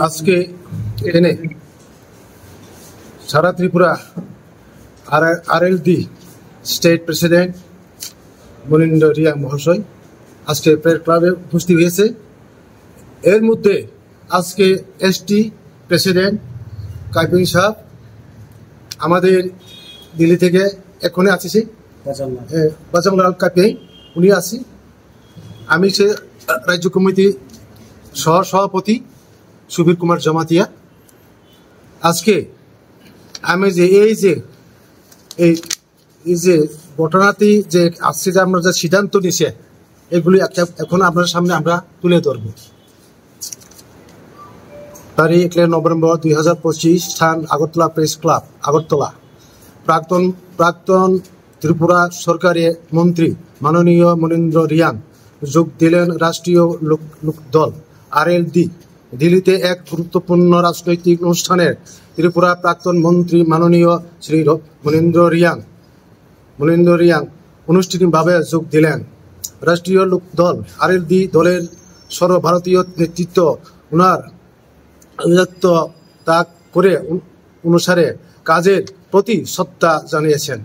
আজকে এখানে সারা Tripura RLD state president Manindra Reang মহাশয় আজকে প্রেস ক্লাবে উপস্থিত হয়েছে। এর মধ্যে আজকে ST প্রেসিডেন্ট কাইপিং সাহেব আমাদের দিল্লি থেকে এখনই আসছে, বাজামলাল কাইপিং উনি আছি। আমি সে রাজ্য কমিটি সভাপতি সুবীর কুমার জমাতিয়া। আজকে আমি যে এই যে ঘটনাটি যে আজকে যে আমরা যে সিদ্ধান্ত নিছে এগুলি এখন আপনার সামনে আমরা তুলে ধরব। তারিখ 1 নভেম্বর 2025, স্থান আগরতলা প্রেস ক্লাব, আগরতলা। প্রাক্তন ত্রিপুরা সরকারের মন্ত্রী মাননীয় মনীন্দ্র রিয়াং যোগ দিলেন রাষ্ট্রীয় লোকদল RLD দিল্লিতে এক গুরুত্বপূর্ণ রাজনৈতিক অনুষ্ঠানের ত্রিপুরা প্রাক্তন মন্ত্রী মাননীয় শ্রী মনীন্দ্র রিয়াং আনুষ্ঠানিকভাবে যোগ দিলেন। রাষ্ট্রীয় লোকদল RLD দলের সর্বভারতীয় নেতৃত্ব ওনার ত্যাগ করে অনুসারে কাজের প্রতি শ্রদ্ধা জানিয়েছেন।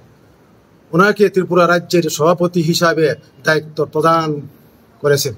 ওনাকে ত্রিপুরা রাজ্যের সভাপতি হিসাবে দায়িত্ব প্রদান করেছেন।